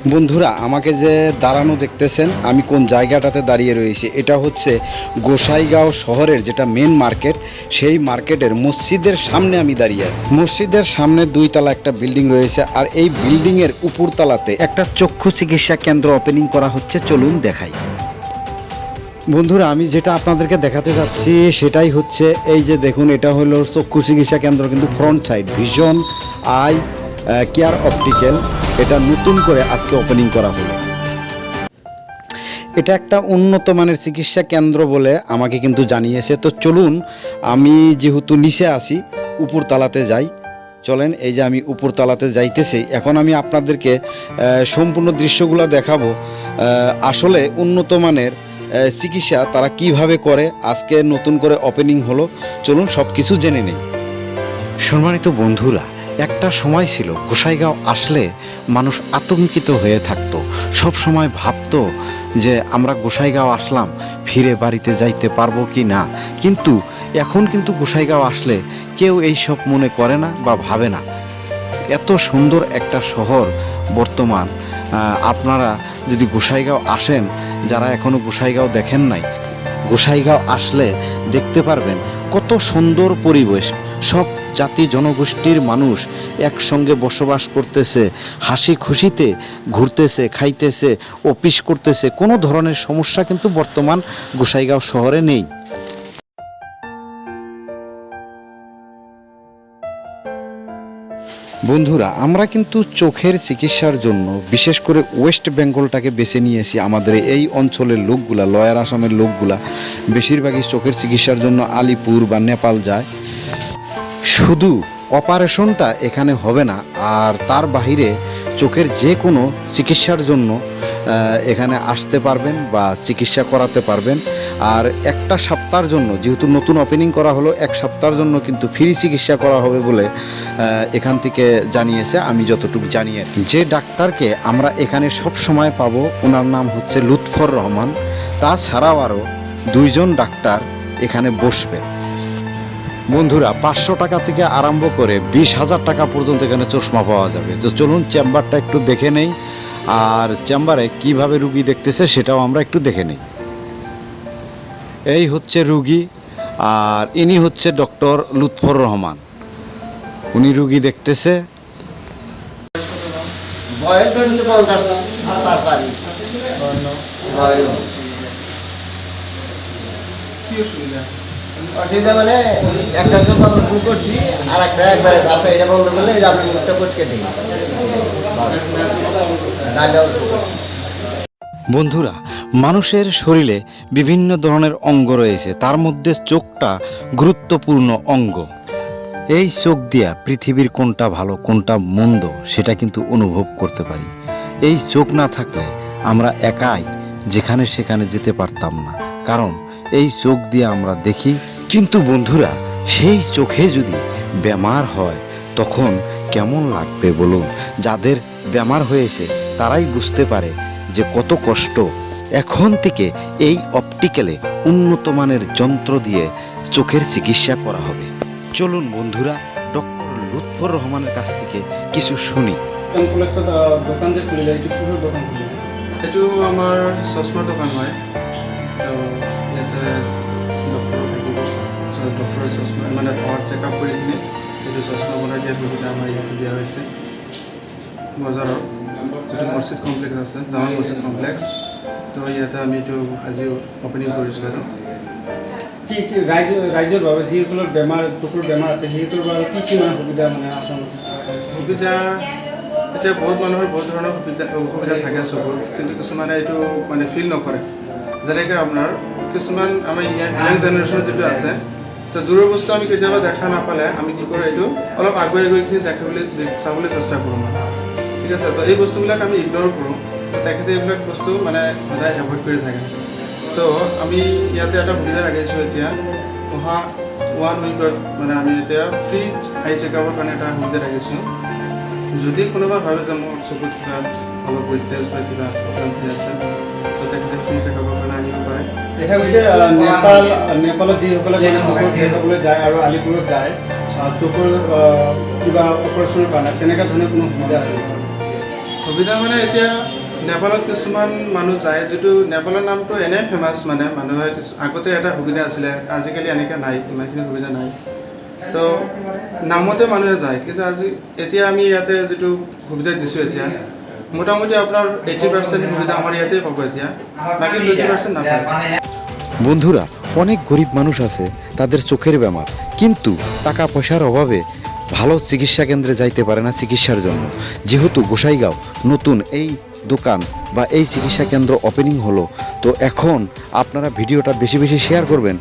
বন্ধুরা, আমাকে যে দাঁড়ানো দেখতেছেন, আমি কোন জায়গাটাতে দাঁড়িয়ে রয়েছি, এটা হচ্ছে গোসাইগাঁও শহরের যেটা মেন মার্কেট, সেই মার্কেটের মসজিদের সামনে আমি দাঁড়িয়ে আছি। মসজিদের সামনে 2 তলা একটা বিল্ডিং রয়েছে, আর এই বিল্ডিংয়ের উপরতলাতে একটা চক্ষু চিকিৎসা কেন্দ্র ওপেনিং করা হচ্ছে। চলুন দেখাই। বন্ধুরা, আমি যেটা আপনাদেরকে দেখাতে যাচ্ছি সেটাই হচ্ছে এই যে দেখুন, এটা হলো চক্ষু চিকিৎসা কেন্দ্র, কিন্তু front side vision eye care optical, এটা নতুন করে আজকে ওপেনিং করা হলো। এটা একটা উন্নত মানের চিকিৎসা কেন্দ্র বলে আমাকে কিন্তু জানিয়েছে। তো চলুন, আমি যেহেতু নিচে আসি, উপরতলাতে যাই। চলেন, এই যে আমি উপরতলাতে যাইতেছি। এখন আমি আপনাদেরকে সম্পূর্ণ দৃশ্যগুলো দেখাবো। আসলে উন্নত মানের চিকিৎসা তারা কিভাবে করে, আজকে নতুন করে ওপেনিং হলো। চলুন সব কিছু জেনে নেই। সম্মানিত বন্ধুরা, একটা সময় ছিল গোসাইগাঁও আসলে মানুষ আতঙ্কিত হয়ে থাকতো, সব সময় ভাবতো যে আমরা গোসাইগাঁও আসলাম, ফিরে বাড়িতে যাইতে পারবো কি না। কিন্তু এখন কিন্তু গোসাইগাঁও আসলে কেউ এই সব মনে করে না বা ভাবে না। এত সুন্দর একটা শহর বর্তমান। আপনারা যদি গোসাইগাঁও আসেন, যারা এখনও গোসাইগাঁও দেখেন নাই, গোসাইগাঁও আসলে দেখতে পারবেন কত সুন্দর পরিবেশ। সব জাতি জনগোষ্ঠীর মানুষ একসঙ্গে বসবাস করতেছে, হাসি খুশিতে ঘুরতেছে, খাইতেছে, অফিস করতেছে। কোনো ধরনের সমস্যা কিন্তু বর্তমান গোসাইগাঁও শহরে নেই। বন্ধুরা, আমরা কিন্তু চোখের চিকিৎসার জন্য বিশেষ করে ওয়েস্ট বেঙ্গলটাকে বেছে নিয়েছি। আমাদের এই অঞ্চলের লোকগুলা, লয়ার আসামের লোকগুলা বেশিরভাগই চোখের চিকিৎসার জন্য আলিপুর বা নেপাল যায়। শুধু অপারেশনটা এখানে হবে না, আর তার বাহিরে চোখের যে কোনো চিকিৎসার জন্য এখানে আসতে পারবেন বা চিকিৎসা করাতে পারবেন। আর একটা সপ্তাহের জন্য, যেহেতু নতুন ওপেনিং করা হলো, 1 সপ্তাহের জন্য কিন্তু ফ্রি চিকিৎসা করা হবে বলে এখান থেকে জানিয়েছে, আমি যতটুকু জানি। যে ডাক্তারকে আমরা এখানে সব সময় পাবো, ওনার নাম হচ্ছে লুৎফর রহমান। তাছাড়াও আরও 2 জন ডাক্তার এখানে বসবে। বন্ধুরা, 500 টাকা থেকে আরম্ভ করে 20,000 টাকা পর্যন্ত এখানে চশমা পাওয়া যাবে। তো চলুন চেম্বারটা একটু দেখে নেই, আর চেম্বারে কিভাবে রুগী দেখতেছে সেটাও আমরা একটু দেখে নেই। এই হচ্ছে রুগী, আর ইনি হচ্ছে ডক্টর লুৎফর রহমান। উনি রুগী দেখতেছে। অসুবিধা মানে একটা চোখ অপারেশন করছি, আর একটা একবারে এটা বন্ধ করলে আপনি মুখটা পরিষ্কার দিই। বন্ধুরা, মানুষের শরীরে বিভিন্ন ধরনের অঙ্গ রয়েছে, তার মধ্যে চোখটা গুরুত্বপূর্ণ অঙ্গ। এই চোখ দিয়া পৃথিবীর কোনটা ভালো কোনটা মন্দ সেটা কিন্তু অনুভব করতে পারি। এই চোখ না থাকলে আমরা একাই যেখানে সেখানে যেতে পারতাম না, কারণ এই চোখ দিয়ে আমরা দেখি। কিন্তু বন্ধুরা, সেই চোখে যদি বেমার হয় তখন কেমন লাগবে বলুন? যাদের বেমার হয়েছে তারাই বুঝতে পারে যে কত কষ্ট। এখন থেকে এই অপটিক্যালে উন্নত মানের যন্ত্র দিয়ে চোখের চিকিৎসা করা হবে। চলুন বন্ধুরা, ডক্টর লুৎফর রহমানের কাছ থেকে কিছু শুনি। দোকান যে খুলিলে, দোকান খুলিলে এইটো আমাৰ চশমাৰ দোকান হয়। তো ইয়াতে ডক্টৰো থাকিব, ডক্টৰৰ চশমা মানে পাৱাৰ চেকআপ কৰি কিনে এইটো চশমা বনাই দিয়াৰ সুবিধা আমাৰ ইয়াতে দিয়া হৈছে। বজাৰৰ যিটো মছজিদ কমপ্লেক্স আছে, জামা মছজিদ কমপ্লেক্স, তো ইয়াতে আমি এইটো আজি অপেনিং কৰিছোঁ। আৰু কি কি ৰাইজৰ বাবে যিসকলৰ বেমাৰ, চকুৰ বেমাৰ আছে, সেইটোৰ বাবে কি কি মানে সুবিধা মানে আপোনালোকে? সুবিধা এতিয়া বহুত মানুহৰ বহুত ধৰণৰ অসুবিধা থাকে চকুৰ, কিন্তু কিছুমানে এইটো মানে ফিল নকৰে। যেনেকৈ আপোনাৰ কিছুমান আমাৰ ইয়াং জেনেৰেশ্যনৰ যিটো আছে, তো দূৰৰ বস্তু আমি কেতিয়াবা দেখা নাপালে আমি কি কৰোঁ, এইটো অলপ আগুৱাই গৈখিনি চাবলৈ চেষ্টা কৰোঁ মানে। ঠিক আছে, তো এই বস্তুবিলাক আমি ইগন'ৰ কৰোঁ। তো তেখেতে এইবিলাক বস্তু মানে সদায় এভইড কৰি থাকে। তো আমি ইয়াতে এটা সুবিধা ৰাখিছোঁ, এতিয়া অহা 1 উইকত মানে আমি এতিয়া ফ্ৰী আই চেকআপৰ কাৰণে এটা সুবিধা ৰাখিছোঁ। যদি কোনোবা ভাবে যে মোৰ চকুত কিবা অলপ উইকনেছ বা কিবা প্ৰব্লেম হৈ আছে, তো তেখেতে ফ্ৰী চেকআপৰ কাৰণে আহিব পাৰে। দেখা গৈছে নেপালত যিসকলে চকুৰ দেখাবলৈ যায় আৰু আলিপুৰত যায় চকুৰ কিবা অপাৰেশ্যনৰ কাৰণে, তেনেকুৱা ধৰণৰ কোনো সুবিধা আছে? সুবিধা মানে এতিয়া নেপালত কিছুমান মানুহ যায়, যিটো নেপালৰ নামটো এনেই ফেমাছ, মানে মানুহে আগতে এটা সুবিধা আছিলে, আজিকালি এনেকৈ নাই, ইমানখিনি সুবিধা নাই। তো নামতে মানুহে যায়, কিন্তু এতিয়া আমি ইয়াতে যিটো সুবিধা দিছোঁ এতিয়া মোটামুটি আপোনাৰ 80% সুবিধা আমাৰ ইয়াতেই পাব এতিয়া, বাকী 20% নাপায়। বন্ধুরা, অনেক গরিব মানুষ আছে, তাদের চোখের বেমার, কিন্তু টাকা পয়সার অভাবে ভালো চিকিৎসা কেন্দ্রে যাইতে পারে না চিকিৎসার জন্য। যেহেতু গোসাইগাঁও নতুন এই দোকান বা এই চিকিৎসা কেন্দ্র ওপেনিং হলো, তো এখন আপনারা ভিডিওটা বেশি বেশি শেয়ার করবেন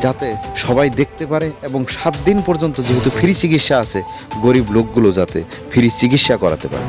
যাতে সবাই দেখতে পারে, এবং 7 দিন পর্যন্ত যেহেতু ফ্রি চিকিৎসা আছে, গরিব লোকগুলো যাতে ফ্রি চিকিৎসা করাতে পারে।